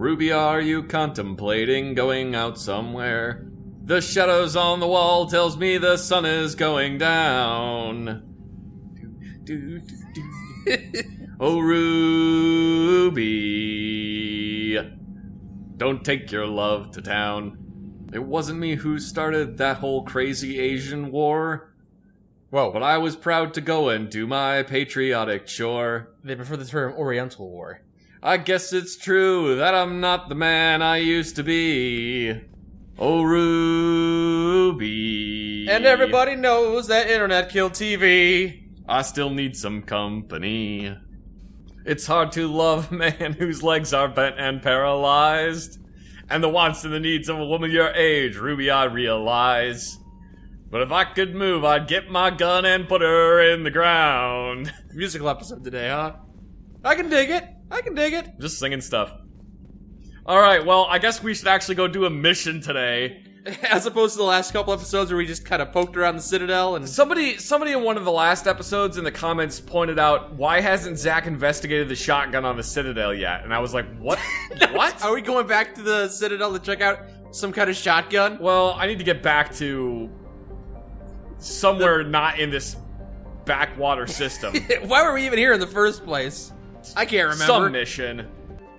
Ruby, are you contemplating going out somewhere? The shadows on the wall tells me the sun is going down. Oh, Ruby, don't take your love to town. It wasn't me who started that whole crazy Asian war. Whoa. But I was proud to go and do my patriotic chore. They prefer the term Oriental War. I guess it's true that I'm not the man I used to be. Oh, Ruby. And everybody knows that internet killed TV. I still need some company. It's hard to love a man whose legs are bent and paralyzed. And the wants and the needs of a woman your age, Ruby, I realize. But if I could move, I'd get my gun and put her in the ground. Musical episode today, huh? I can dig it. I can dig it. Just singing stuff. Alright, well, I guess we should actually go do a mission today. As opposed to the last couple episodes where we just kind of poked around the Citadel and... Somebody in one of the last episodes in the comments pointed out, why hasn't Zach investigated the shotgun on the Citadel yet? And I was like, what? What? Are we going back to the Citadel to check out some kind of shotgun? Well, I need to get back to somewhere not in this backwater system. Why were we even here in the first place? I can't remember. Some mission.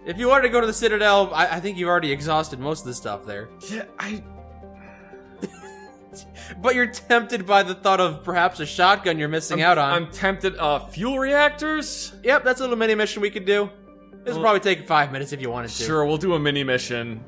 If you wanted to go to the Citadel, I think you've already exhausted most of the stuff there. Yeah, But you're tempted by the thought of perhaps a shotgun you're missing out on. I'm tempted. Fuel reactors? Yep, that's a little mini mission we could do. This will probably take 5 minutes if you wanted to. Sure, we'll do a mini mission.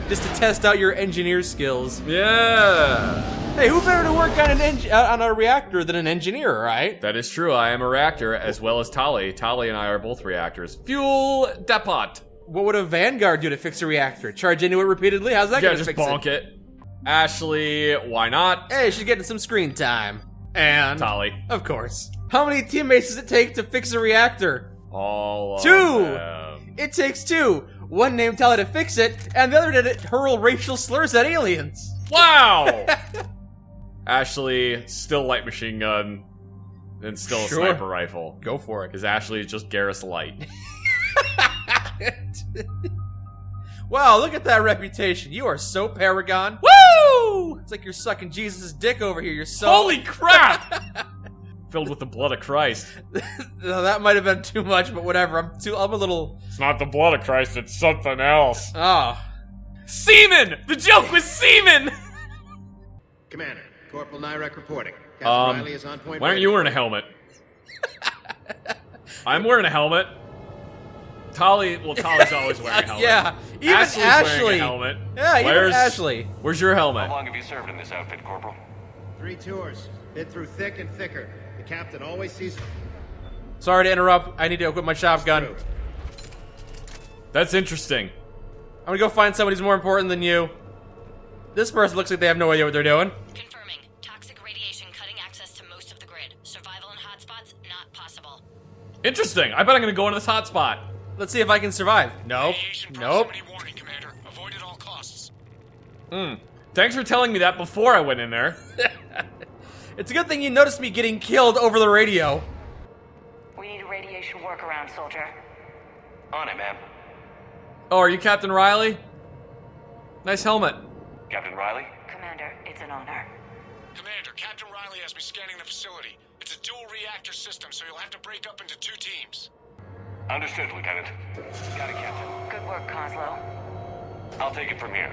Just to test out your engineer skills. Yeah. Hey, who better to work on a reactor than an engineer, right? That is true. I am a reactor as well as Tali. Tali and I are both reactors. Fuel depot. What would a Vanguard do to fix a reactor? Charge into it repeatedly? How's that gonna fix it? Yeah, just bonk it. Ashley, why not? Hey, she's getting some screen time. And... Tali. Of course. How many teammates does it take to fix a reactor? All of 2! them. It takes 2. One named Tali to fix it, and the other did it hurl racial slurs at aliens. Wow! Ashley, still light machine gun, and still a sniper rifle. Go for it. Because Ashley is just Garrus Light. Wow, look at that reputation. You are so Paragon. Woo! It's like you're sucking Jesus' dick over here. You're so... Holy crap! Filled with the blood of Christ. That might have been too much, but whatever. I'm a little... It's not the blood of Christ, it's something else. Oh. Semen! The joke was semen! Commander, Corporal Nyrek reporting. Captain Riley is on point. Why aren't you wearing a helmet? I'm wearing a helmet. Tali's always wearing a helmet. Yeah, even Ashley's Ashley. wearing a helmet. Yeah, even Ashley. Where's your helmet? How long have you served in this outfit, Corporal? 3 tours. Been through thick and thicker. The captain always sees... Sorry to interrupt. I need to equip my shotgun. That's interesting. I'm gonna go find somebody who's more important than you. This person looks like they have no idea what they're doing. Confirming. Toxic radiation cutting access to most of the grid. Survival in hotspots not possible. Interesting. I bet I'm gonna go into this hotspot. Let's see if I can survive. Nope. Nope. Warning, Commander. Avoid at all costs. Thanks for telling me that before I went in there. It's a good thing you noticed me getting killed over the radio. We need a radiation workaround, soldier. On it, ma'am. Oh, are you Captain Riley? Nice helmet. Captain Riley? Commander, it's an honor. Commander, Captain Riley has me scanning the facility. It's a dual reactor system, so you'll have to break up into 2 teams. Understood, Lieutenant. Got it, Captain. Good work, Coslow. I'll take it from here.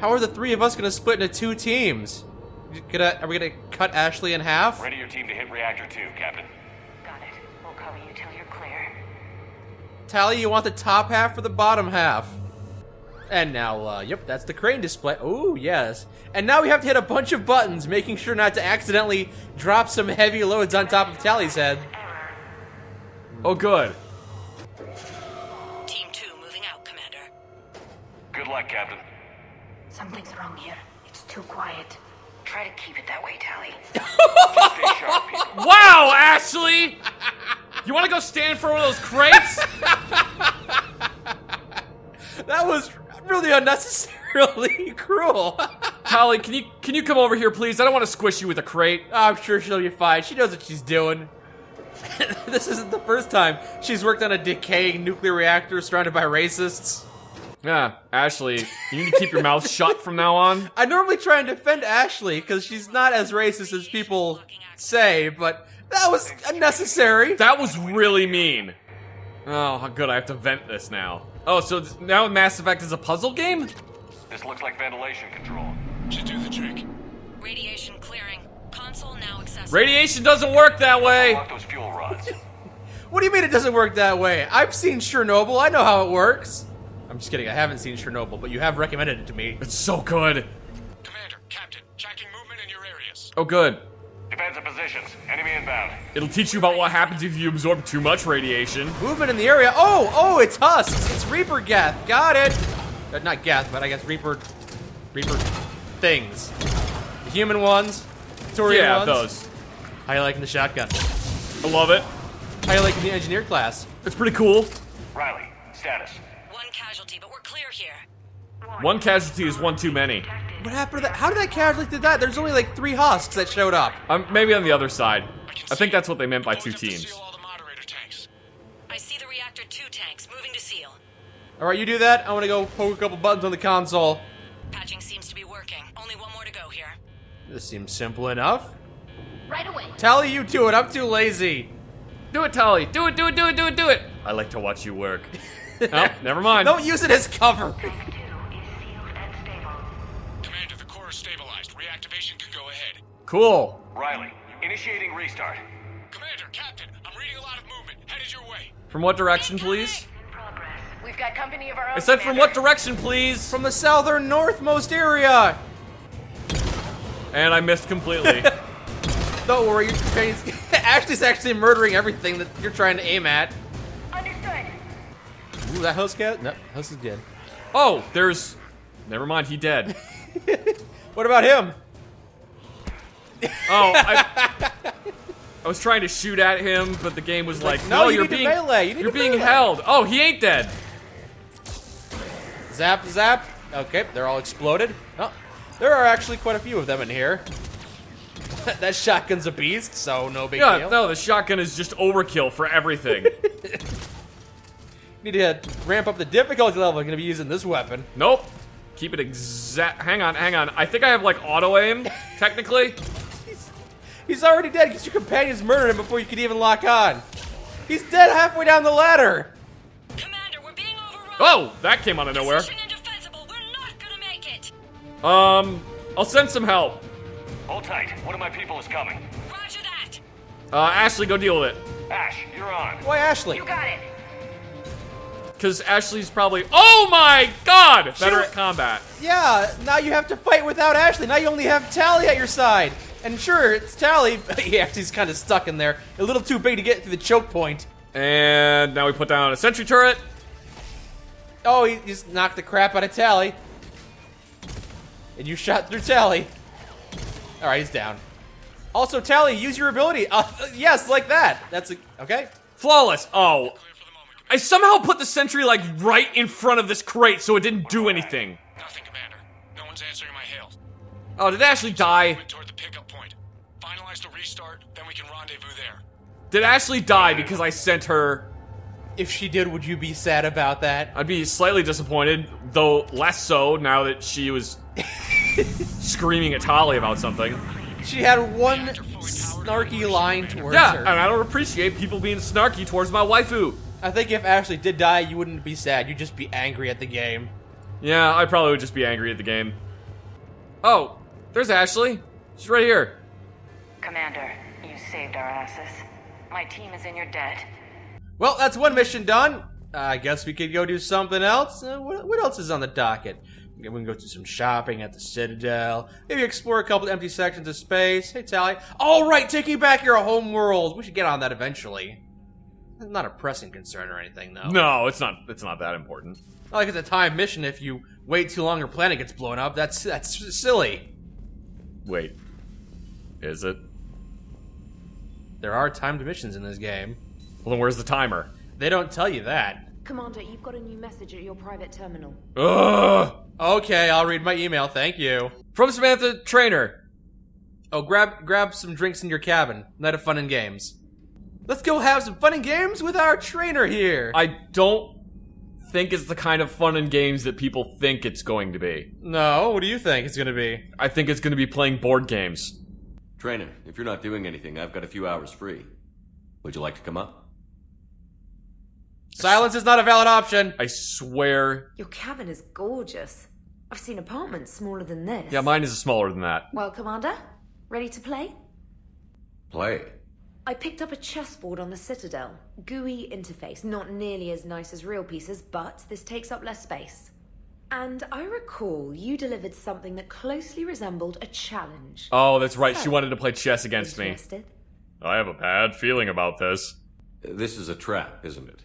How are the 3 of us gonna split into 2 teams? Are we gonna cut Ashley in half? Ready your team to hit Reactor 2, Captain. Got it. We'll cover you till you're clear. Tally, you want the top half or the bottom half? And now, yep, that's the crane display. Oh, yes. And now we have to hit a bunch of buttons, making sure not to accidentally drop some heavy loads on top of Tally's head. Oh, good. Team 2 moving out, Commander. Good luck, Captain. Something's wrong here. It's too quiet. Try to keep it that way, Tally. Stay sharp, people. Wow, Ashley! You want to go stand for one of those crates? That was really unnecessarily cruel. Tali, can you come over here, please? I don't want to squish you with a crate. I'm sure she'll be fine. She knows what she's doing. This isn't the first time she's worked on a decaying nuclear reactor surrounded by racists. Yeah, Ashley, you need to keep your mouth shut from now on. I normally try and defend Ashley because she's not as racist as people say, but that was unnecessary. That was really mean. Oh, how good, I have to vent this now. Oh, so now Mass Effect is a puzzle game? This looks like ventilation control. Should do the trick. Radiation clearing. Console now accessible. Radiation doesn't work that way. Lock those fuel rods. What do you mean it doesn't work that way? I've seen Chernobyl. I know how it works. I'm just kidding. I haven't seen Chernobyl, but you have recommended it to me. It's so good. Commander, Captain, tracking movement in your areas. Oh, good. Defensive positions. Enemy inbound. It'll teach you about what happens if you absorb too much radiation. Movement in the area. Oh, it's husks. It's Reaper Geth. Got it. Not Geth, but I guess Reaper things. The human ones. Victorian Yeah, ones. those. How you liking the shotgun? I love it. How you liking the engineer class? It's pretty cool. Riley, status. One casualty, but we're clear here. One casualty is one too many. What happened to that? How did that casualty die? There's only like 3 husks that showed up. Maybe on the other side. can I think see that's what they meant by Those 2 have to teams. seal all the moderator tanks. I see the Reactor 2 tanks moving to seal. All right, you do that. I want to go poke a couple buttons on the console. Patching seems to be working. Only one more to go here. This seems simple enough. Right away. Tally, you do it. I'm too lazy. Do it, Tally. Do it, do it, do it, do it, do it. I like to watch you work. Oh, never mind. Don't use it as cover. Commander, the core is stabilized. Reactivation can go ahead. Cool. Riley, initiating restart. Commander, Captain, I'm reading a lot of movement. Headed your way. From what direction, please? We've got company of our own. I said from what direction, please? From the southern northmost area. And I missed completely. Don't worry, your companion's Ashley's actually murdering everything that you're trying to aim at. Understood. Ooh, that host cat? No, host is dead. Oh, there's... Never mind, he dead. What about him? Oh, I was trying to shoot at him, but the game was like, no, no, you you're need to being melee, you need you're to being melee." held. Oh, he ain't dead. Zap, zap. Okay, they're all exploded. Oh, there are actually quite a few of them in here. That shotgun's a beast, so no big Yeah, deal. no, the shotgun is just overkill for everything. Need to ramp up the difficulty level. I'm gonna be using this weapon. Nope. Keep it exact. Hang on, hang on. I think I have like auto aim, technically. He's already dead because your companions murdered him before you could even lock on. He's dead halfway down the ladder. Commander, we're being overrun. Oh, that came out of nowhere. Position indefensible. We're not gonna make it. I'll send some help. Hold tight. One of my people is coming. Roger that. Ashley, go deal with it. Ash, you're on. Why, Ashley? You got it. Because Ashley's probably... Oh my god! Better at combat. Yeah, now you have to fight without Ashley. Now you only have Tally at your side. And sure, it's Tally, but he actually's kind of stuck in there. A little too big to get through the choke point. And now we put down a sentry turret. Oh, he just knocked the crap out of Tally. And you shot through Tally. Alright, he's down. Also, Tally, use your ability. Yes, like that. That's a... Okay. Flawless. Oh. Clear for the moment. I somehow put the sentry, like, right in front of this crate so it didn't do anything. Nothing, Commander. No one's answering my hails. Oh, did Ashley die? Movement toward the pickup point. Finalize the restart, then we can rendezvous there. Did Ashley die because I sent her... If she did, would you be sad about that? I'd be slightly disappointed, though less so now that she was screaming at Tali about something. She had one snarky line towards Yeah, her. and I don't appreciate people being snarky towards my waifu. I think if Ashley did die, you wouldn't be sad. You'd just be angry at the game. Yeah, I probably would just be angry at the game. Oh, there's Ashley. She's right here. Commander, you saved our asses. My team is in your debt. Well, that's one mission done. I guess we could go do something else. What else is on the docket? We can go do some shopping at the Citadel. Maybe explore a couple empty sections of space. Hey, Tally. All right, taking back your home world. We should get on that eventually. Not a pressing concern or anything, though. No, it's not that important. Not like it's a time mission. If you wait too long, your planet gets blown up. That's silly. Wait. Is it? There are timed missions in this game. Well, then where's the timer? They don't tell you that. Commander, you've got a new message at your private terminal. Ugh! Okay, I'll read my email. Thank you. From Samantha Trainer. Oh, grab some drinks in your cabin. Night of fun and games. Let's go have some fun and games with our trainer here. I don't think it's the kind of fun and games that people think it's going to be. No, what do you think it's gonna be? I think it's going to be playing board games. Trainer, if you're not doing anything, I've got a few hours free. Would you like to come up? Silence is not a valid option. I swear. Your cabin is gorgeous. I've seen apartments smaller than this. Yeah, mine is smaller than that. Well, Commander, ready to play? Play. I picked up a chessboard on the Citadel. GUI interface, not nearly as nice as real pieces, but this takes up less space. And I recall you delivered something that closely resembled a challenge. Oh, that's right. She So, wanted to play chess against me. Interested? I have a bad feeling about this. This is a trap, isn't it?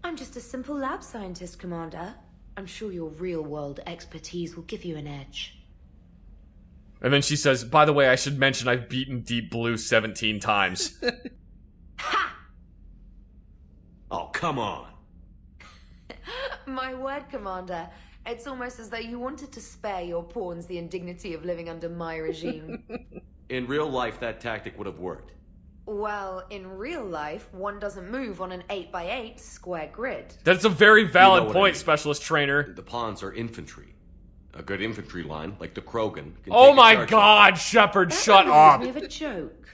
I'm just a simple lab scientist, Commander. I'm sure your real-world expertise will give you an edge. And then she says, by the way, I should mention I've beaten Deep Blue 17 times. Ha! Oh, come on. My word, Commander. It's almost as though you wanted to spare your pawns the indignity of living under my regime. In real life, that tactic would have worked. Well, in real life, one doesn't move on an 8x8 square grid. That's a very valid what I point, mean. Specialist Trainer. The pawns are infantry. A good infantry line, like the Krogan, can Oh take a my charge god, Shepard, That shut reminds up! me of a joke.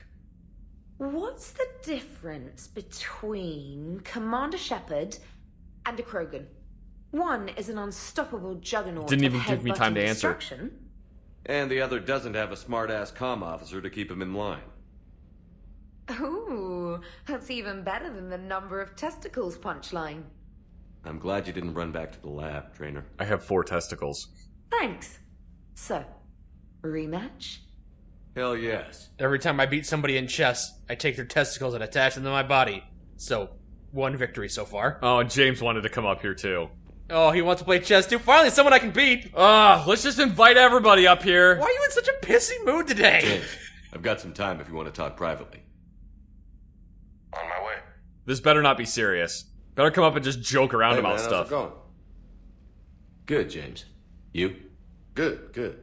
What's the difference between Commander Shepard and a Krogan? One is an unstoppable juggernaut. Didn't of even give me time headbutting to answer. destruction. And the other doesn't have a smart-ass comm officer to keep him in line. Ooh, that's even better than the number of testicles punchline. I'm glad you didn't run back to the lab, Trainer. I have 4 testicles. Thanks. So, rematch? Hell yes. Every time I beat somebody in chess, I take their testicles and attach them to my body. So, 1 victory so far. Oh, and James wanted to come up here too. Oh, he wants to play chess too? Finally, someone I can beat! Let's just invite everybody up here. Why are you in such a pissy mood today? James, I've got some time if you want to talk privately. On my way. This better not be serious. Better come up and just joke around Hey, about man, how's stuff. it going? Good, James. You? Good.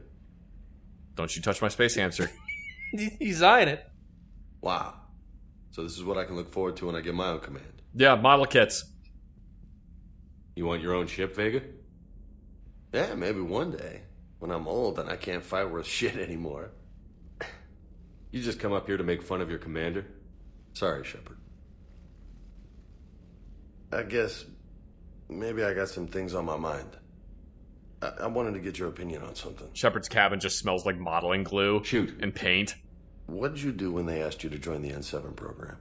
Don't you touch my space hamster. He's eyeing it. Wow. So this is what I can look forward to when I get my own command. Yeah, model kits. You want your own ship, Vega? Yeah, maybe one day. When I'm old and I can't fight worth shit anymore. You just come up here to make fun of your commander? Sorry, Shepard. I guess maybe I got some things on my mind. I wanted to get your opinion on something. Shepard's cabin just smells like modeling glue. Shoot. And paint. What did you do when they asked you to join the N7 program?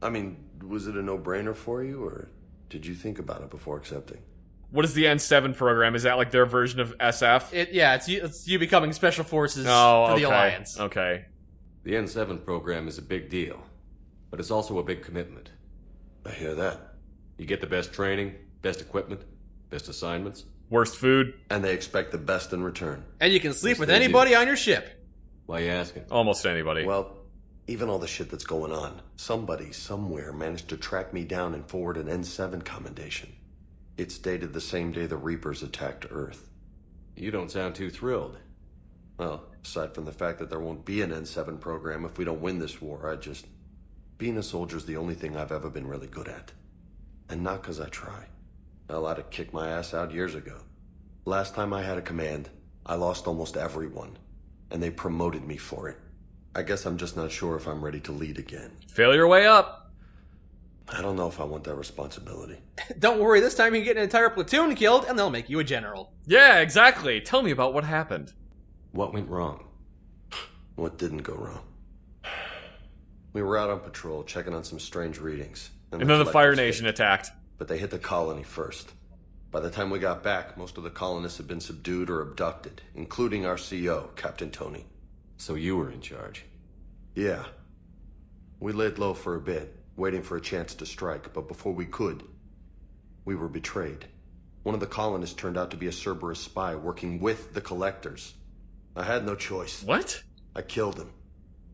I mean, was it a no-brainer for you, or did you think about it before accepting? What is the N7 program? Is that like their version of SF? It's you becoming Special Forces Oh, for okay. the Alliance. Okay. The N7 program is a big deal, but it's also a big commitment. I hear that. You get the best training, best equipment, best assignments. Worst food? And they expect the best in return. And you can sleep Yes, with they do. anybody on your ship. Why you asking? Almost anybody. Well, even all the shit that's going on, somebody somewhere managed to track me down and forward an N7 commendation. It's dated the same day the Reapers attacked Earth. You don't sound too thrilled. Well, aside from the fact that there won't be an N7 program if we don't win this war, being a soldier's the only thing I've ever been really good at. And not 'cause I try. Hell, I'd have kicked my ass out years ago. Last time I had a command, I lost almost everyone, and they promoted me for it. I guess I'm just not sure if I'm ready to lead again. Fail your way up. I don't know if I want that responsibility. Don't worry, this time you can get an entire platoon killed, and they'll make you a general. Yeah, exactly. Tell me about what happened. What went wrong? What didn't go wrong? We were out on patrol, checking on some strange readings. And then the Fire collectives Nation hit. attacked. But they hit the colony first. By the time we got back, most of the colonists had been subdued or abducted, including our CO, Captain Tony. So you were in charge. Yeah. We laid low for a bit, waiting for a chance to strike, but before we could, we were betrayed. One of the colonists turned out to be a Cerberus spy working with the Collectors. I had no choice. What? I killed him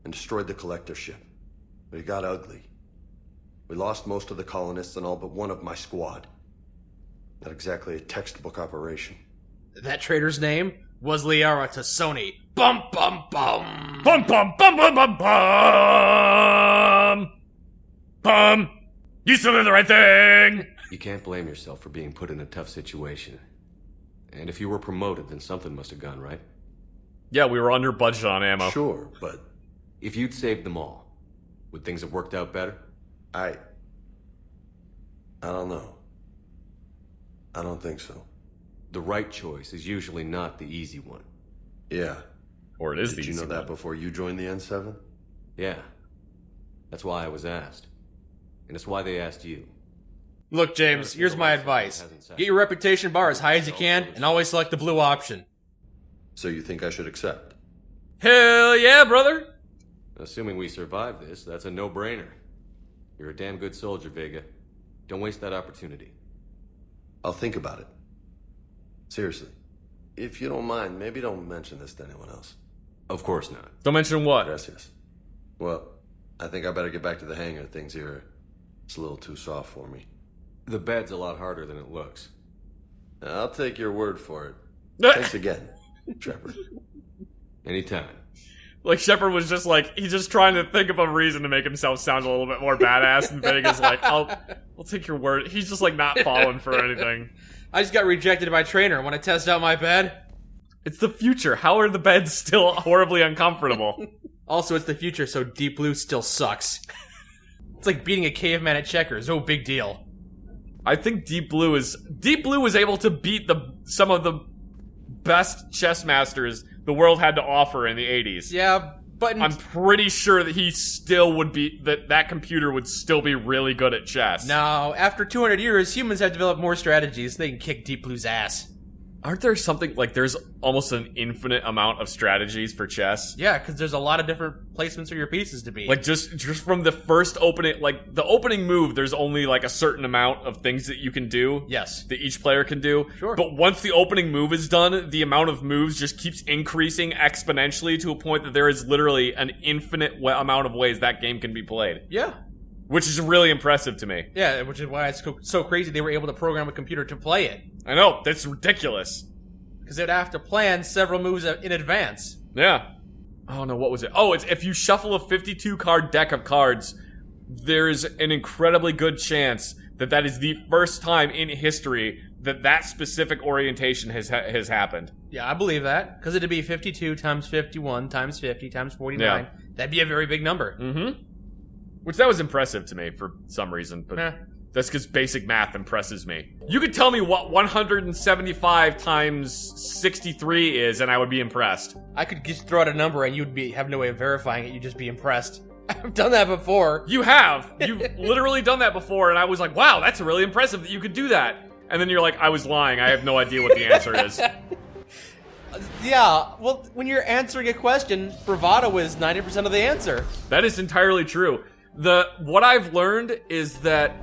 and destroyed the Collector ship. But it got ugly. We lost most of the colonists and all but one of my squad. Not exactly a textbook operation. That traitor's name was Liara Tassoni. Bum bum bum! Bum bum bum bum bum bum! Bum! You still did the right thing! You can't blame yourself for being put in a tough situation. And if you were promoted, then something must have gone right. Yeah, we were under budget on ammo. Sure, but If you'd saved them all, would things have worked out better? I don't know. I don't think so. The right choice is usually not the easy one. Yeah. Or it is the Did you easy know that one. before you joined the N7? Yeah. That's why I was asked. And it's why they asked you. Look, James, here's my advice. Get your reputation bar as high as you can, and always select the blue option. So you think I should accept? Hell yeah, brother! Assuming we survive this, that's a no-brainer. You're a damn good soldier, Vega. Don't waste that opportunity. I'll think about it. Seriously. If you don't mind, maybe don't mention this to anyone else. Of course not. Don't mention what? Gracias. Well, I think I better get back to the hangar. Things here, it's a little too soft for me. The bed's a lot harder than it looks. I'll take your word for it. Thanks again, Shepard. Anytime. Like, Shepard was just like, he's just trying to think of a reason to make himself sound a little bit more badass, and Vega's like, I'll take your word. He's just like not falling for anything. I just got rejected by trainer. Want to test out my bed? It's the future. How are the beds still horribly uncomfortable? Also, it's the future, so Deep Blue still sucks. It's like beating a caveman at checkers. No big deal. I think Deep Blue was able to beat some of the best chess masters the world had to offer in the 80s. Yeah, but I'm pretty sure that he still would be, that computer would still be really good at chess. no, after 200 years, humans have developed more strategies. They can kick Deep Blue's ass. Aren't there something, like, there's almost an infinite amount of strategies for chess? Yeah, because there's a lot of different placements for your pieces to be. Like, just from the first opening, like, the opening move, there's only, like, a certain amount of things that you can do. Yes. That each player can do. Sure. But once the opening move is done, the amount of moves just keeps increasing exponentially to a point that there is literally an infinite amount of ways that game can be played. Yeah. Which is really impressive to me. Yeah, which is why it's so crazy they were able to program a computer to play it. I know, that's ridiculous. Because they'd have to plan several moves in advance. Yeah. Oh no, what was it? Oh, it's if you shuffle a 52 card deck of cards, there's an incredibly good chance that that is the first time in history that specific orientation has happened. Yeah, I believe that. Because it'd be 52 times 51 times 50 times 49. Yeah. That'd be a very big number. Mm-hmm. Which that was impressive to me for some reason, but that's because basic math impresses me. You could tell me what 175 times 63 is, and I would be impressed. I could just throw out a number and you'd have no way of verifying it. You'd just be impressed. I've done that before. You have. You've literally done that before, and I was like, wow, that's really impressive that you could do that. And then you're like, I was lying. I have no idea what the answer is. Yeah, well, when you're answering a question, bravado is 90% of the answer. That is entirely true. What I've learned is that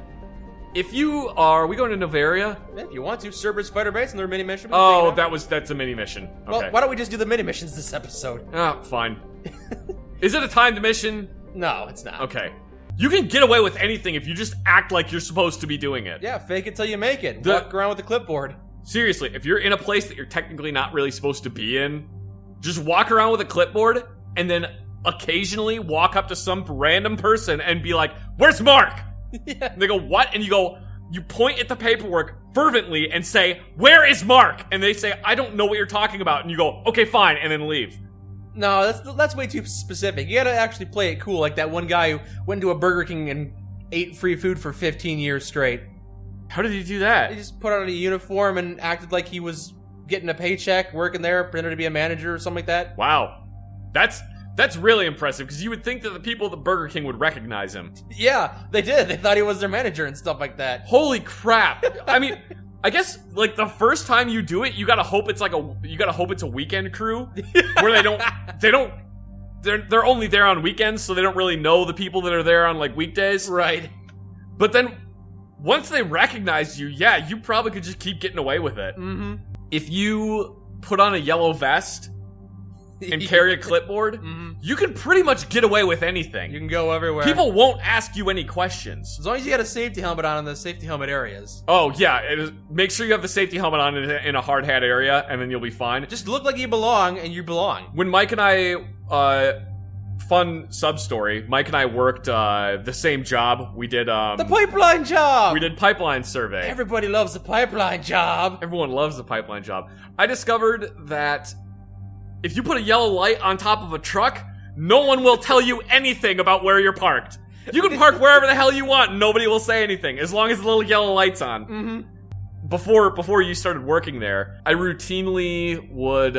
if you are... we going to Novaria? Yeah, if you want to, Cerberus Fighter Base and their mini mission. Oh, that's a mini mission. Okay. Well, why don't we just do the mini missions this episode? Ah, fine. Is it a timed mission? No, it's not. Okay. You can get away with anything if you just act like you're supposed to be doing it. Yeah, fake it till you make it. Walk around with a clipboard. Seriously, if you're in a place that you're technically not really supposed to be in, just walk around with a clipboard and then occasionally walk up to some random person and be like, "Where's Mark?" Yeah. And they go, "What?" And you point at the paperwork fervently and say, "Where is Mark?" And they say, "I don't know what you're talking about." And you go, "Okay, fine," and then leave. No, that's way too specific. You gotta actually play it cool, like that one guy who went to a Burger King and ate free food for 15 years straight. How did he do that? He just put on a uniform and acted like he was getting a paycheck, working there, pretended to be a manager or something like that. Wow. That's really impressive, because you would think that the people at the Burger King would recognize him. Yeah, they did. They thought he was their manager and stuff like that. Holy crap. I mean, I guess, like, the first time you do it, you gotta hope it's a weekend crew, where they're only there on weekends, so they don't really know the people that are there on, like, weekdays. Right. But then, once they recognize you, yeah, you probably could just keep getting away with it. Mm-hmm. If you put on a yellow vest and carry a clipboard, you can pretty much get away with anything. You can go everywhere. People won't ask you any questions. As long as you got a safety helmet on in the safety helmet areas. Oh, yeah. Make sure you have the safety helmet on in a hard hat area, and then you'll be fine. Just look like you belong, and you belong. When Mike and I fun sub-story. Mike and I worked the same job. We did The pipeline job! we did pipeline survey. Everybody loves the pipeline job. Everyone loves the pipeline job. I discovered that if you put a yellow light on top of a truck, no one will tell you anything about where you're parked. You can park wherever the hell you want and nobody will say anything, as long as the little yellow light's on. Mm-hmm. Before you started working there, I routinely would,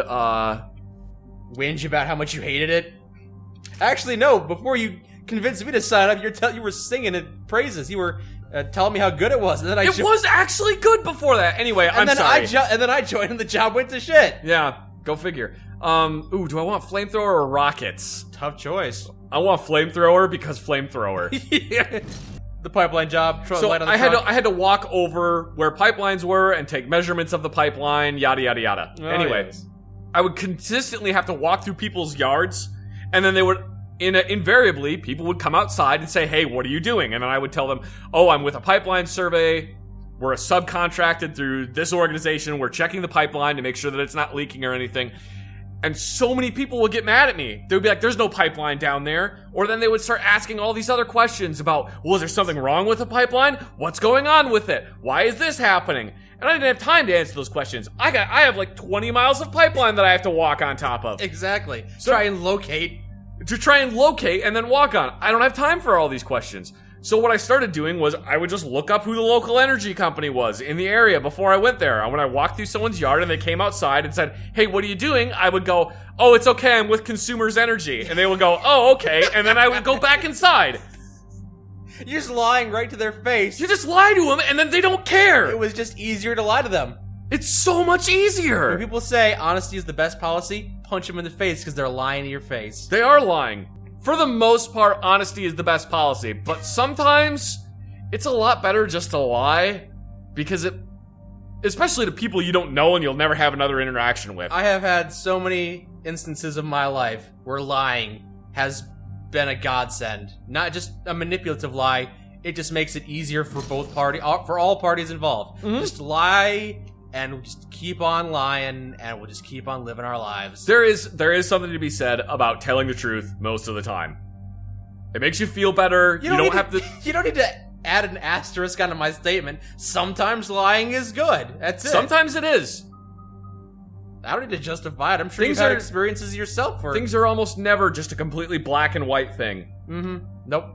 Whinge about how much you hated it? Actually, no. Before you convinced me to sign up, you were singing it praises. You were telling me how good it was. And then it was actually good before that. Anyway, I'm sorry. And then I joined and the job went to shit. Yeah, go figure. Ooh, do I want flamethrower or rockets? Tough choice. I want flamethrower because flamethrower. Yeah. The pipeline job. So light on the I truck. had to walk over where pipelines were and take measurements of the pipeline, yada yada yada. Oh, anyway, yes. I would consistently have to walk through people's yards, and then they would invariably people would come outside and say, "Hey, what are you doing?" And then I would tell them, "Oh, I'm with a pipeline survey. We're a subcontracted through this organization. We're checking the pipeline to make sure that it's not leaking or anything." And so many people would get mad at me. They would be like, "There's no pipeline down there." Or then they would start asking all these other questions about, well, is there something wrong with the pipeline? What's going on with it? Why is this happening? And I didn't have time to answer those questions. I have like 20 miles of pipeline that I have to walk on top of. Exactly. So- Try and locate. To try and locate and then walk on. I don't have time for all these questions. So what I started doing was I would just look up who the local energy company was in the area before I went there. And when I walked through someone's yard and they came outside and said, "Hey, what are you doing?" I would go, "Oh, it's okay, I'm with Consumers Energy." And they would go, "Oh, okay." And then I would go back inside. You're just lying right to their face. You just lie to them and then they don't care. It was just easier to lie to them. It's so much easier. When people say honesty is the best policy, punch them in the face because they're lying to your face. They are lying. For the most part, honesty is the best policy, but sometimes it's a lot better just to lie because especially to people you don't know and you'll never have another interaction with. I have had so many instances of my life where lying has been a godsend. Not just a manipulative lie, it just makes it easier for for all parties involved. Mm-hmm. Just lie and we'll just keep on lying and we'll just keep on living our lives. There is something to be said about telling the truth most of the time. It makes you feel better. You don't have to. You don't need to add an asterisk onto my statement. Sometimes lying is good. That's it. Sometimes it is. I don't need to justify it. I'm sure Things you've had are- experiences yourself where Things are almost never just a completely black and white thing. Mm-hmm. Nope.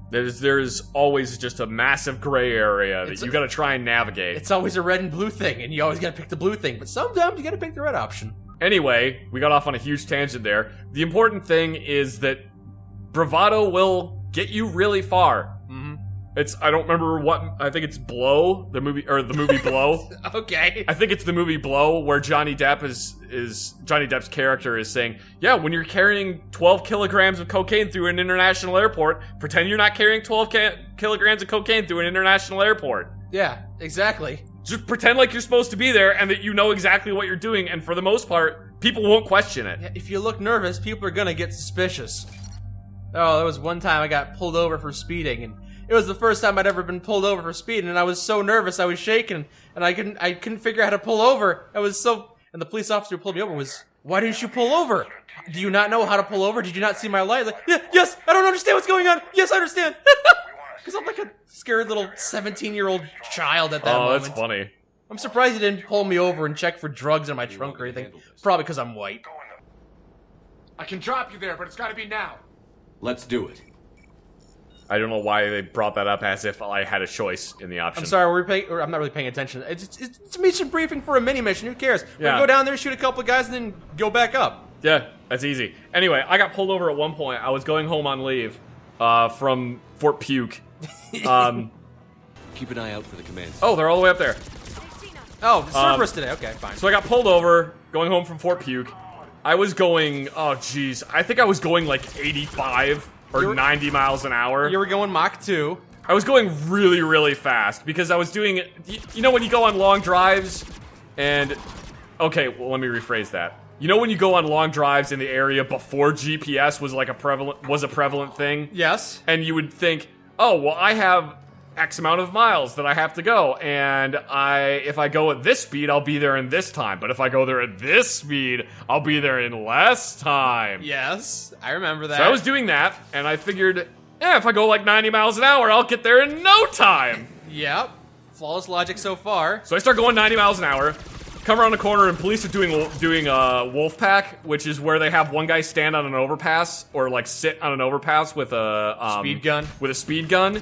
There's always just a massive gray area that you gotta try and navigate. It's always a red and blue thing, and you always gotta pick the blue thing, but sometimes you gotta pick the red option. Anyway, we got off on a huge tangent there. The important thing is that bravado will get you really far. Mm-hmm. I don't remember I think it's Blow, the movie Blow. Okay. I think it's the movie Blow where Johnny Depp's character is saying, yeah, when you're carrying 12 kilograms of cocaine through an international airport, pretend you're not carrying 12 kilograms of cocaine through an international airport. Yeah, exactly. Just pretend like you're supposed to be there and that you know exactly what you're doing, and for the most part, people won't question it. Yeah, if you look nervous, people are gonna get suspicious. Oh, there was one time I got pulled over for speeding, and it was the first time I'd ever been pulled over for speeding, and I was so nervous, I was shaking, and I couldn't figure out how to pull over. And the police officer who pulled me over was, "Why didn't you pull over? Do you not know how to pull over? Did you not see my light?" Like, yes, I don't understand what's going on. Yes, I understand. Because I'm like a scared little 17-year-old child at that moment. Oh, that's funny. I'm surprised he didn't pull me over and check for drugs in my trunk or anything. Probably because I'm white. I can drop you there, but it's gotta be now. Let's do it. I don't know why they brought that up as if I had a choice in the option. I'm sorry, I'm not really paying attention. It's a mission briefing for a mini mission. Who cares? Yeah. We'll go down there, shoot a couple of guys, and then go back up. Yeah, that's easy. Anyway, I got pulled over at one point. I was going home on leave from Fort Puke. Keep an eye out for the commands. Oh, they're all the way up there. Oh, the Cerberus today. Okay, fine. So I got pulled over going home from Fort Puke. I was going, I think I was going like 85 or 90 miles an hour. You were going Mach 2. I was going really, really fast because I was doing, you know when you go on long drives and, okay, well, let me rephrase that. You know when you go on long drives in the area before GPS was like a prevalent thing? Yes. And you would think, oh, well, I have X amount of miles that I have to go, and if I go at this speed, I'll be there in this time. But if I go there at this speed, I'll be there in less time. Yes, I remember that. So I was doing that, and I figured, if I go like 90 miles an hour, I'll get there in no time. Yep, flawless logic so far. So I start going 90 miles an hour, come around the corner, and police are doing wolf pack, which is where they have one guy stand on an overpass or like sit on an overpass with a speed gun. With a speed gun,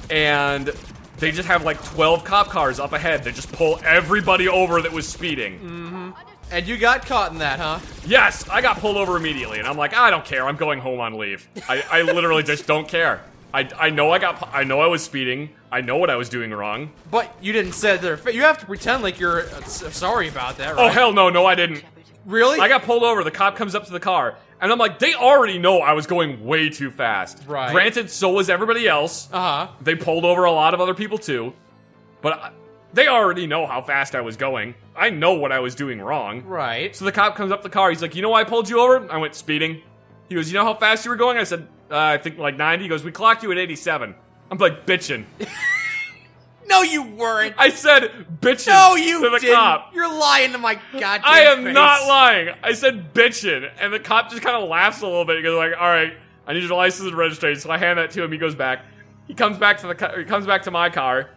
and they just have like 12 cop cars up ahead that just pull everybody over that was speeding. Mm-hmm. And you got caught in that, huh? Yes, I got pulled over immediately, and I'm like, I don't care. I'm going home on leave. I literally just don't care. I know I was speeding. I know what I was doing wrong. But you didn't say that. You have to pretend like you're sorry about that, right? Oh, hell no, I didn't. Really? I got pulled over. The cop comes up to the car, and I'm like, they already know I was going way too fast. Right. Granted, so was everybody else. Uh-huh. They pulled over a lot of other people, too. But they already know how fast I was going. I know what I was doing wrong. Right. So the cop comes up to the car. He's like, you know why I pulled you over? I went, speeding. He goes, you know how fast you were going? I said, I think like 90. He goes, we clocked you at 87. I'm like, bitching. No, you weren't. I said bitching no, you to the didn't. cop. You're lying to my goddamn I am face. not lying. I said bitching, and the cop just kind of laughs a little bit. He goes like, all right, I need your license and registration. So I hand that to him. He goes back. He comes back to my car.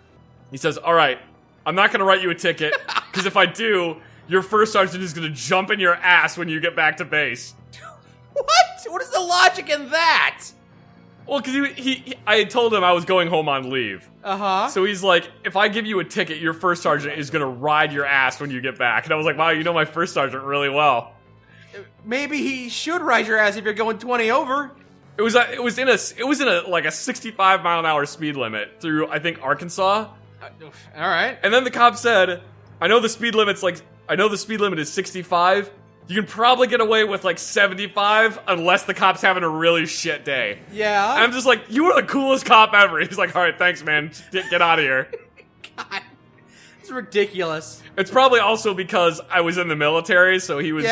He says, all right, I'm not going to write you a ticket, because if I do, your first sergeant is going to jump in your ass when you get back to base. What? What is the logic in that? Well, because I had told him I was going home on leave. Uh-huh. So he's like, if I give you a ticket, your first sergeant is going to ride your ass when you get back. And I was like, wow, you know my first sergeant really well. Maybe he should ride your ass if you're going 20 over. It was in a like a 65 mile an hour speed limit through, I think, Arkansas. All right. And then the cop said, I know the speed limit is 65. You can probably get away with like 75 unless the cop's having a really shit day. Yeah. And I'm just like, you are the coolest cop ever. He's like, all right, thanks, man. Get out of here. God. It's ridiculous. It's probably also because I was in the military, so he was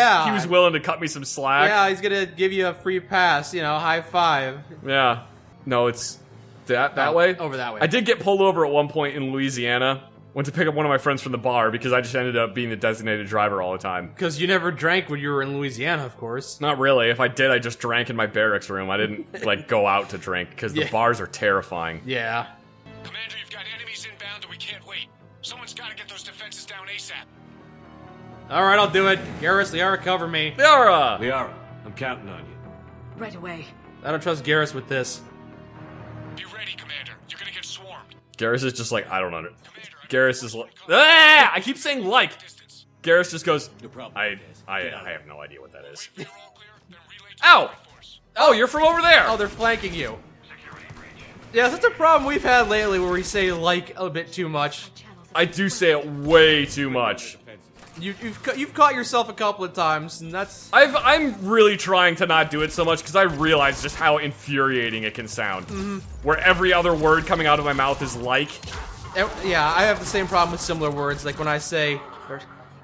willing to cut me some slack. Yeah, he's gonna give you a free pass, high five. Yeah. No, it's that way? Over that way. I did get pulled over at one point in Louisiana. Went to pick up one of my friends from the bar because I just ended up being the designated driver all the time. Because you never drank when you were in Louisiana, of course. Not really. If I did, I just drank in my barracks room. I didn't, like, go out to drink because the bars are terrifying. Yeah. Commander, you've got enemies inbound and we can't wait. Someone's got to get those defenses down ASAP. All right, I'll do it. Garrus, Liara, cover me. Liara, I'm counting on you. Right away. I don't trust Garrus with this. Be ready, Commander. You're gonna get swarmed. Garrus is just like, I don't understand. Garrus is like, I keep saying like. Garrus just goes, I have no idea what that is. Ow! Oh, you're from over there! Oh, they're flanking you. Yeah, that's a problem we've had lately where we say like a bit too much. I do say it way too much. You've caught yourself a couple of times, and that's... I'm really trying to not do it so much because I realize just how infuriating it can sound. Mm-hmm. Where every other word coming out of my mouth is like. Yeah, I have the same problem with similar words. Like when I say...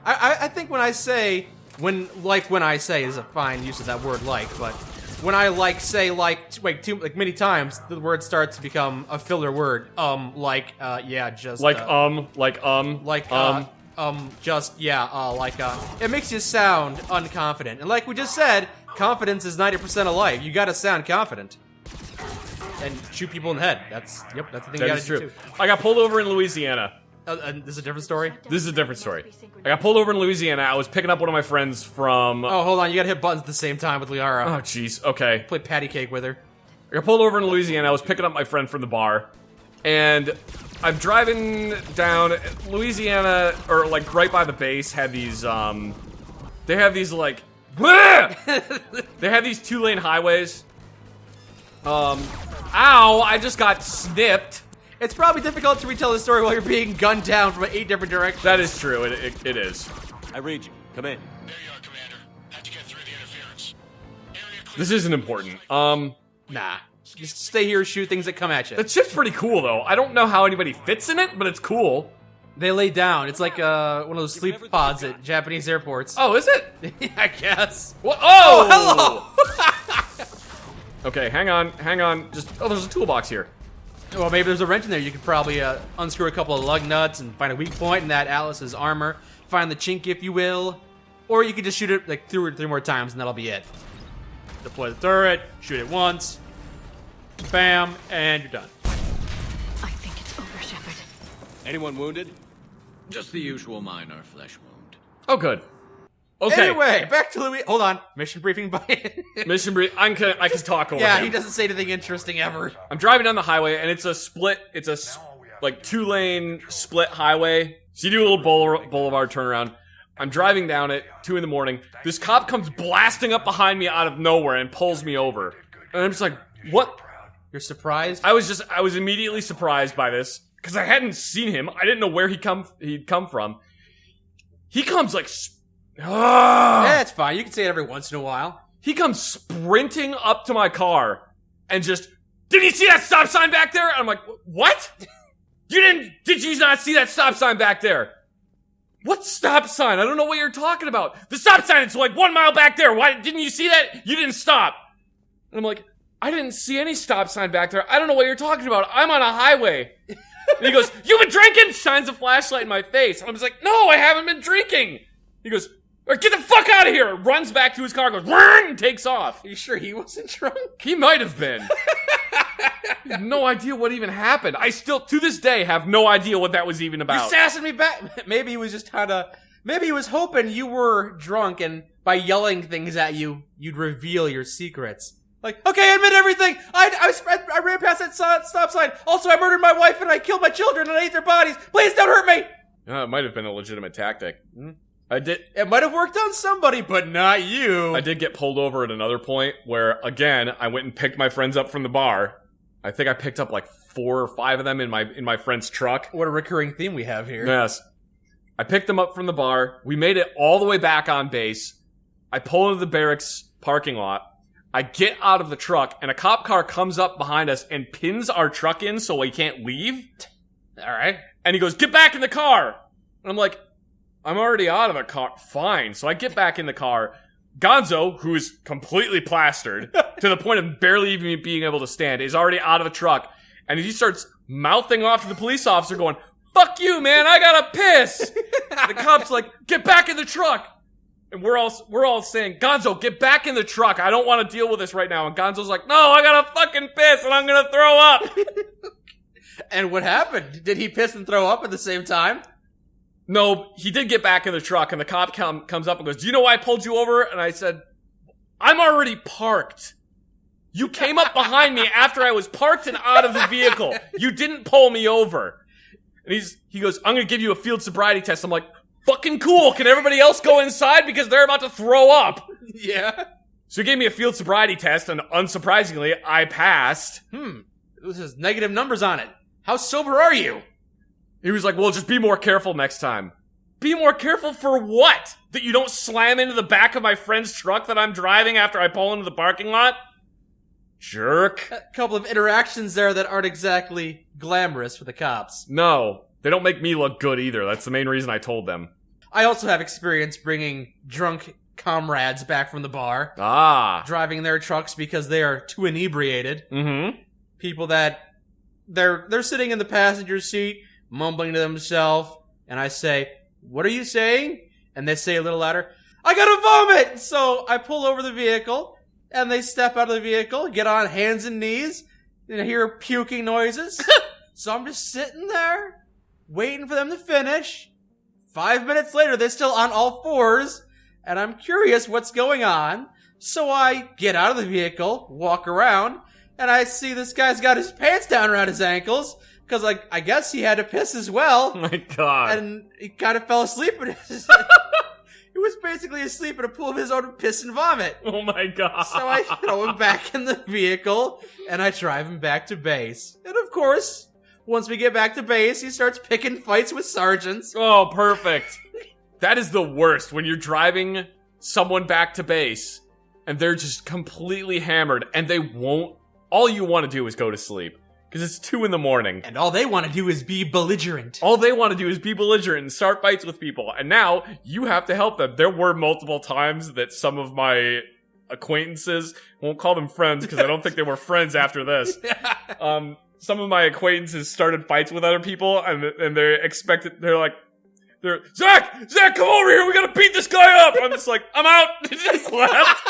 I think when I say... When I say is a fine use of that word like, but... When I say many times, the word starts to become a filler word. It makes you sound unconfident. And like we just said, confidence is 90% of life. You gotta sound confident. And shoot people in the head. That's the thing you gotta do too. I got pulled over in Louisiana. This is a different story? This is a different story. I got pulled over in Louisiana. I was picking up one of my friends from... Oh, hold on. You gotta hit buttons at the same time with Liara. Oh, jeez. Okay. Play patty cake with her. I got pulled over in Louisiana. I was picking up my friend from the bar. And I'm driving down Louisiana, or like right by the base, had these, they have these like... They have these 2-lane highways. Ow! I just got snipped. It's probably difficult to retell the story while you're being gunned down from 8 different directions. That is true. It is. I read you. Come in. There you are, Commander. Had to get through the interference. Area clear. This isn't important. Nah. Just stay here and shoot things that come at you. That ship's pretty cool, though. I don't know how anybody fits in it, but it's cool. They lay down. It's like one of those sleep pods at Japanese airports. Oh, is it? I guess. What? Oh, hello! Okay, hang on. Just there's a toolbox here. Well, maybe there's a wrench in there. You could probably unscrew a couple of lug nuts and find a weak point in that Alice's armor. Find the chink, if you will. Or you could just shoot it like 2 or 3 more times, and that'll be it. Deploy the turret, shoot it once, bam, and you're done. I think it's over, Shepard. Anyone wounded? Just the usual minor flesh wound. Oh, good. Okay. Anyway, back to Louis. Hold on. Mission briefing by... Mission brief. I can talk over Yeah, him. he doesn't say anything interesting ever. I'm driving down the highway, and it's a 2-lane split highway. So you do a little boulevard turnaround. I'm driving down it, 2 in the morning. This cop comes blasting up behind me out of nowhere and pulls me over. And I'm just like, what? You're surprised? I was immediately surprised by this, because I hadn't seen him. I didn't know where he'd come from. He comes like... Yeah, it's fine. You can say it every once in a while. He comes sprinting up to my car and just, did you see that stop sign back there? And I'm like, what? Did you not see that stop sign back there? What stop sign? I don't know what you're talking about. The stop sign is like 1 mile back there. Why didn't you see that? You didn't stop. And I'm like, I didn't see any stop sign back there. I don't know what you're talking about. I'm on a highway. And he goes, you've been drinking? Shines a flashlight in my face. And I was like, no, I haven't been drinking. He goes, get the fuck out of here! Runs back to his car, goes, and takes off. Are you sure he wasn't drunk? He might have been. I have no idea what even happened. I still, to this day, have no idea what that was even about. You're sassing me back. Maybe he was just maybe he was hoping you were drunk and by yelling things at you, you'd reveal your secrets. Like, okay, admit everything. I ran past that stop sign. Also, I murdered my wife and I killed my children and I ate their bodies. Please don't hurt me. It might have been a legitimate tactic. It might have worked on somebody, but not you. I did get pulled over at another point where, again, I went and picked my friends up from the bar. I think I picked up like 4 or 5 of them in my friend's truck. What a recurring theme we have here. Yes. I picked them up from the bar. We made it all the way back on base. I pull into the barracks parking lot. I get out of the truck, and a cop car comes up behind us and pins our truck in so we can't leave. All right. And he goes, get back in the car. And I'm like, I'm already out of the car. Fine. So I get back in the car. Gonzo, who is completely plastered to the point of barely even being able to stand, is already out of the truck. And he starts mouthing off to the police officer going, fuck you, man. I gotta piss. The cop's like, get back in the truck. And we're all saying, Gonzo, get back in the truck. I don't want to deal with this right now. And Gonzo's like, no, I gotta fucking piss and I'm gonna throw up. And what happened? Did he piss and throw up at the same time? No, he did get back in the truck, and the cop comes up and goes, do you know why I pulled you over? And I said, I'm already parked. You came up behind me after I was parked and out of the vehicle. You didn't pull me over. And he goes, I'm going to give you a field sobriety test. I'm like, fucking cool. Can everybody else go inside? Because they're about to throw up. Yeah. So he gave me a field sobriety test, and unsurprisingly, I passed. This has negative numbers on it. How sober are you? He was like, well, just be more careful next time. Be more careful for what? That you don't slam into the back of my friend's truck that I'm driving after I pull into the parking lot? Jerk. A couple of interactions there that aren't exactly glamorous for the cops. No, they don't make me look good either. That's the main reason I told them. I also have experience bringing drunk comrades back from the bar. Driving their trucks because they are too inebriated. Mm-hmm. People that they're sitting in the passenger seat, mumbling to themselves, and I say, what are you saying? And they say a little louder, I gotta vomit! So I pull over the vehicle, and they step out of the vehicle, get on hands and knees, and I hear puking noises. So I'm just sitting there, waiting for them to finish. 5 minutes later, they're still on all fours, and I'm curious what's going on. So I get out of the vehicle, walk around, and I see this guy's got his pants down around his ankles, because, I guess he had to piss as well. Oh my God. And he kind of fell asleep. He was basically asleep in a pool of his own piss and vomit. Oh my God. So I throw him back in the vehicle, and I drive him back to base. And of course, once we get back to base, he starts picking fights with sergeants. Oh, perfect. That is the worst, when you're driving someone back to base, and they're just completely hammered, and they won't. All you want to do is go to sleep. Because it's 2 in the morning. And all they want to do is be belligerent. All they want to do is be belligerent and start fights with people. And now, you have to help them. There were multiple times that some of my acquaintances, won't call them friends because I don't think they were friends after this, some of my acquaintances started fights with other people, and they're Zach, come over here. We gotta beat this guy up. I'm just like, I'm out. Just left.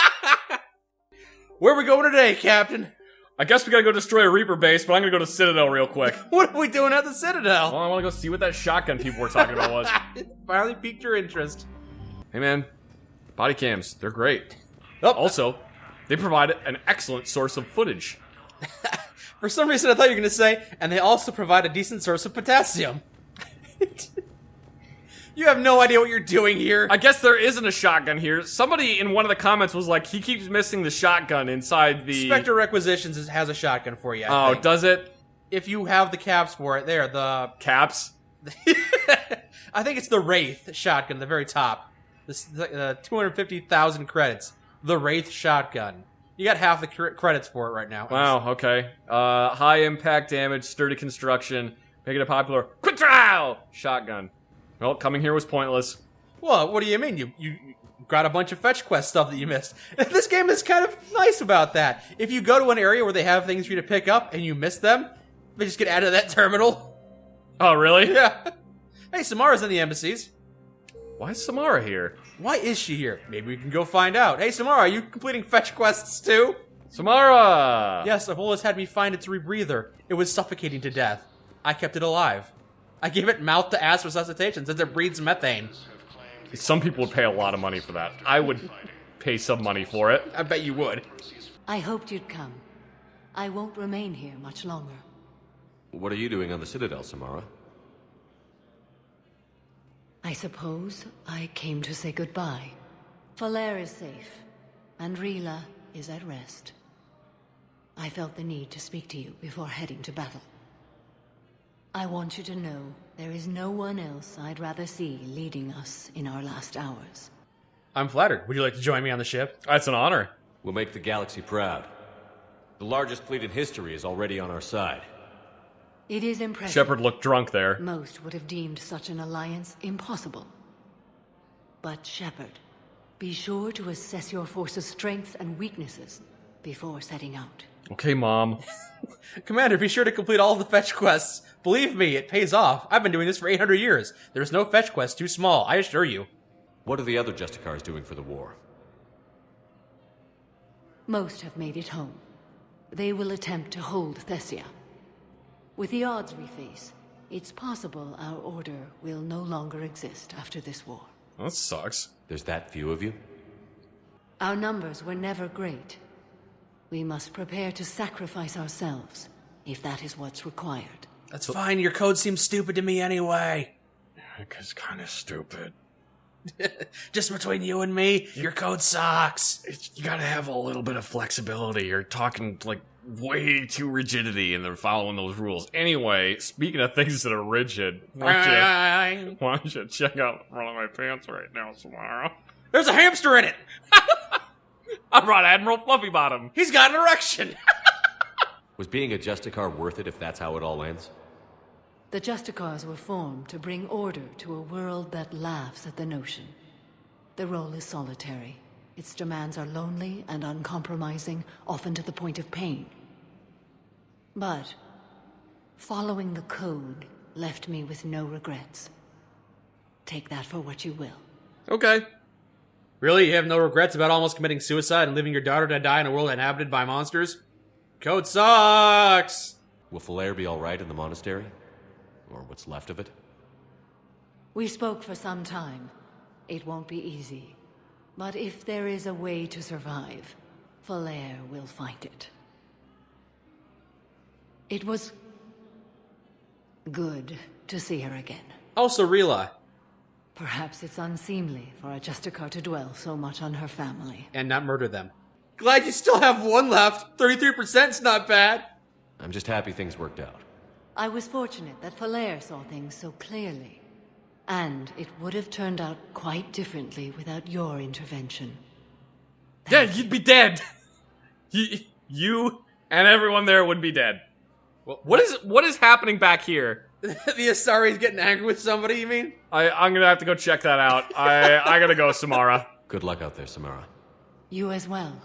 Where are we going today, Captain? I guess we gotta go destroy a Reaper base, but I'm gonna go to Citadel real quick. What are we doing at the Citadel? Well, I wanna go see what that shotgun people were talking about was. It finally piqued your interest. Hey man, body cams, they're great. Oh. Also, they provide an excellent source of footage. For some reason I thought you were going to say, and they also provide a decent source of potassium. You have no idea what you're doing here. I guess there isn't a shotgun here. Somebody in one of the comments was like, he keeps missing the shotgun inside the... Spectre Requisitions has a shotgun for you, I think. Does it? If you have the caps for it, there, the... Caps? I think it's the Wraith shotgun, the very top. This 250,000 credits. The Wraith shotgun. You got half the credits for it right now. Wow, okay. High impact damage, sturdy construction, making it popular. Quick trial! Shotgun. Well, coming here was pointless. Well, what do you mean? You got a bunch of fetch quest stuff that you missed. This game is kind of nice about that. If you go to an area where they have things for you to pick up and you miss them, they just get added to that terminal. Oh, really? Yeah. Hey, Samara's in the embassies. Why is Samara here? Why is she here? Maybe we can go find out. Hey, Samara, are you completing fetch quests too? Samara! Yes, Avola's had me find its rebreather. It was suffocating to death. I kept it alive. I gave it mouth-to-ass resuscitation since it breathes methane. Some people would pay a lot of money for that. I would pay some money for it. I bet you would. I hoped you'd come. I won't remain here much longer. What are you doing on the Citadel, Samara? I suppose I came to say goodbye. Falair is safe, and Rila is at rest. I felt the need to speak to you before heading to battle. I want you to know there is no one else I'd rather see leading us in our last hours. I'm flattered. Would you like to join me on the ship? That's an honor. We'll make the galaxy proud. The largest fleet in history is already on our side. It is impressive. Shepard looked drunk there. Most would have deemed such an alliance impossible. But Shepard, be sure to assess your force's strengths and weaknesses before setting out. Okay, Mom. Commander, be sure to complete all the fetch quests. Believe me, it pays off. I've been doing this for 800 years. There's no fetch quest too small, I assure you. What are the other Justicars doing for the war? Most have made it home. They will attempt to hold Thessia. With the odds we face, it's possible our order will no longer exist after this war. That sucks. There's that few of you? Our numbers were never great. We must prepare to sacrifice ourselves, if that is what's required. That's fine, your code seems stupid to me anyway. It's kind of stupid. Just between you and me, your code sucks. You gotta have a little bit of flexibility. You're talking, like, way too rigidity and they're following those rules. Anyway, speaking of things that are rigid, why don't you check out one of my pants right now, Samara? There's a hamster in it! I brought Admiral Fluffy Bottom. He's got an erection! Was being a Justicar worth it if that's how it all ends? The Justicars were formed to bring order to a world that laughs at the notion. The role is solitary. Its demands are lonely and uncompromising, often to the point of pain. But following the code left me with no regrets. Take that for what you will. Okay. Really? You have no regrets about almost committing suicide and leaving your daughter to die in a world inhabited by monsters? Code sucks! Will Falair be alright in the monastery? Or what's left of it? We spoke for some time. It won't be easy. But if there is a way to survive, Falair will find it. It was good to see her again. Also, Rila. Perhaps it's unseemly for a Justicar to dwell so much on her family. And not murder them. Glad you still have one left. 33%'s not bad. I'm just happy things worked out. I was fortunate that Falair saw things so clearly. And it would have turned out quite differently without your intervention. Yeah, you'd be dead. You and everyone there would be dead. What is happening back here? The Asari's getting angry with somebody, you mean? I'm gonna have to go check that out. I gotta go, Samara. Good luck out there, Samara. You as well.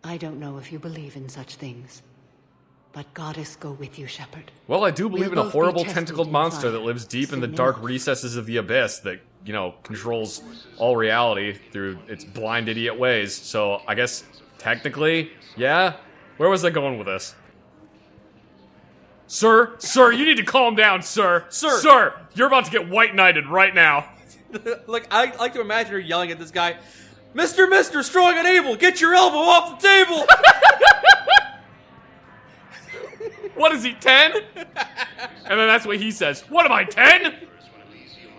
I don't know if you believe in such things, but Goddess go with you, Shepard. Well, I do believe We'll in a both be horrible tested tentacled in monster that fire, lives deep in the soon dark enough. recesses of the abyss that, you know, controls all reality through its blind idiot ways. So I guess, technically, yeah? Where was I going with this? Sir, you need to calm down, sir. Sir, you're about to get white knighted right now. Like, I like to imagine her yelling at this guy, Mr. Strong and Able, get your elbow off the table! What is he, 10? And then that's what he says. What am I, 10?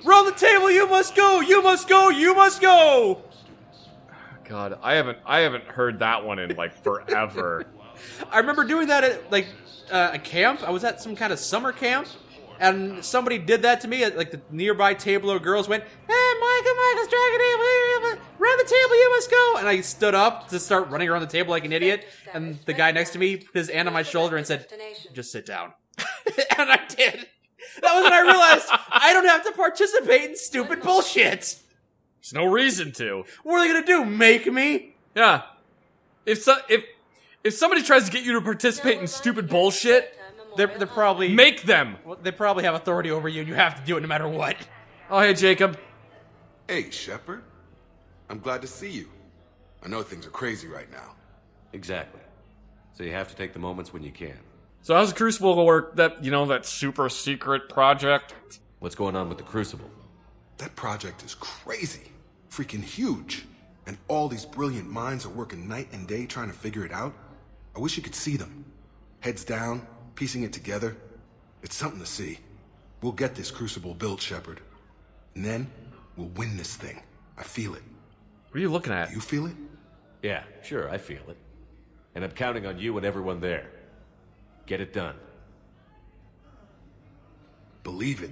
Run the table, you must go, you must go, you must go! God, I haven't heard that one in like forever. I remember doing that at like a camp. I was at some kind of summer camp, and somebody did that to me at like the nearby table of girls went, "Hey, Michael's dragging table, run the table, you must go." And I stood up to start running around the table like an idiot, and the guy next to me put his hand on my shoulder and said, "Just sit down." And I did. That was when I realized I don't have to participate in stupid bullshit. There's no reason to. What are they gonna do? Make me? Yeah. If somebody tries to get you to participate in stupid bullshit, They're probably make them. Well, they probably have authority over you, and you have to do it no matter what. Oh, hey, Jacob. Hey, Shepard. I'm glad to see you. I know things are crazy right now. Exactly. So you have to take the moments when you can. So how's the Crucible work? That super secret project? What's going on with the Crucible? That project is crazy. Freaking huge. And all these brilliant minds are working night and day trying to figure it out. I wish you could see them. Heads down, piecing it together. It's something to see. We'll get this Crucible built, Shepard. And then, we'll win this thing. I feel it. What are you looking at? You feel it? Yeah, sure, I feel it. And I'm counting on you and everyone there. Get it done. Believe it.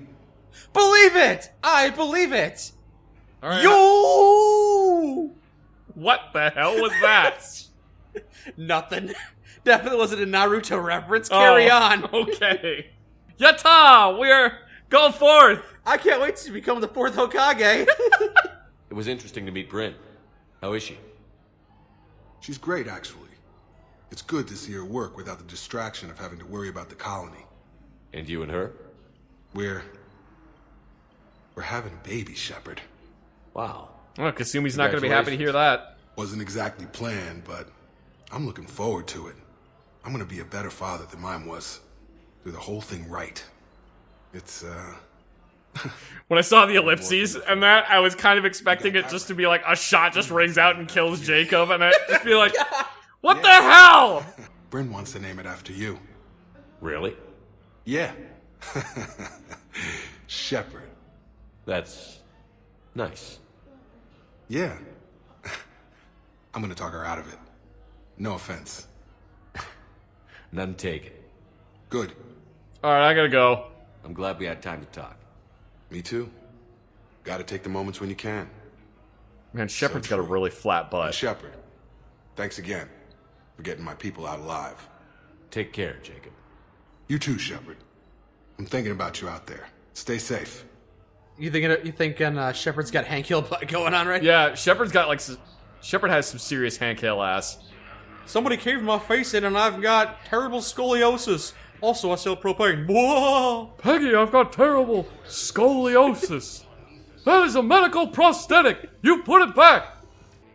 Believe it! I believe it! All right. Yo! What the hell was that? Nothing. Definitely wasn't a Naruto reference. Carry on. Okay. Yatta! We're going forward! I can't wait to become the 4th Hokage. It was interesting to meet Bryn. How is she? She's great, actually. It's good to see her work without the distraction of having to worry about the colony. And you and her? We're having a baby, Shepard. Wow. Well, Kasumi's not going to be happy to hear that. Wasn't exactly planned, but I'm looking forward to it. I'm going to be a better father than mine was. Do the whole thing right. It's, When I saw the ellipses and that, I was kind of expecting it just to be like a shot just rings out and kills Jacob, and I just be like, what the hell? Bryn wants to name it after you. Really? Yeah. Shepard. That's nice. Yeah. I'm gonna talk her out of it. No offense. None taken. Good. Alright, I gotta go. I'm glad we had time to talk. Me too. Gotta take the moments when you can. Man, Shepard's got a really flat butt. And Shepard, thanks again for getting my people out alive. Take care, Jacob. You too, Shepard. I'm thinking about you out there. Stay safe. You thinking Shepard's got Hank Hill butt going on right now? Yeah, Shepard has some serious Hank Hill ass. Somebody caved my face in and I've got terrible scoliosis. Also, I sell propane. Whoa! Peggy, I've got terrible scoliosis. That is a medical prosthetic. You put it back.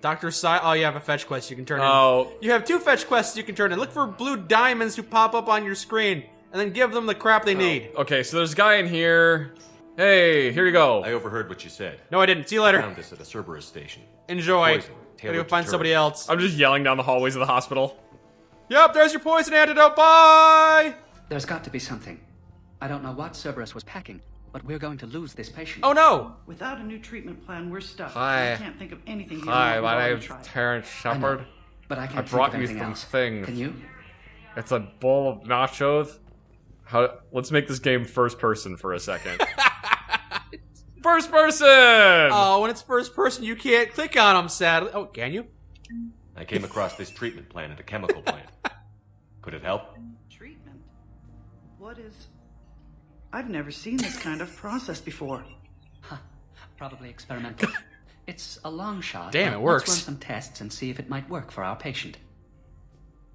Dr. Oh, you have a fetch quest you can turn in. You have 2 fetch quests you can turn in. Look for blue diamonds to pop up on your screen, and then give them the crap they need. Okay, so there's a guy in here. Hey, here you go. I overheard what you said. No, I didn't. See you later. Found this at a Cerberus station. Enjoy. Poison, Gotta go find somebody else. I'm just yelling down the hallways of the hospital. Yep, there's your poison antidote. Bye! There's got to be something. I don't know what Cerberus was packing, but we're going to lose this patient. Oh no! Without a new treatment plan, we're stuck. Hi. I can't think of anything. Hi, my name's Terrence Shepard. But I can't brought think you of anything some else. things. Can you? It's a bowl of nachos. Let's make this game first person for a second. First person! Oh, when it's first person, you can't click on them, sadly. Oh, can you? I came across this treatment plan at a chemical plant. Could it help? Treatment? What is... I've never seen this kind of process before. Huh. Probably experimental. It's a long shot. Damn, but it works. Let's run some tests and see if it might work for our patient.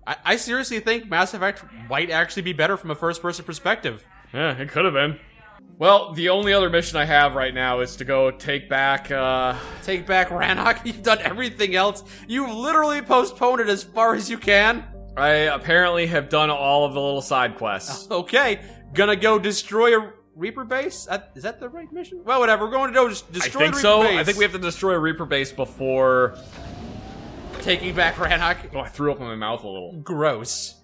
I seriously think Mass Effect might actually be better from a first-person perspective. Yeah, it could have been. Well, the only other mission I have right now is to go take back Rannoch. You've done everything else. You literally postponed it as far as you can. I apparently have done all of the little side quests. Okay, gonna go destroy a Reaper base? Is that the right mission? Well, whatever, we're going to go destroy I think Reaper so. base. I think we have to destroy a Reaper base before... taking back Rannoch. Oh, I threw up in my mouth a little. Gross.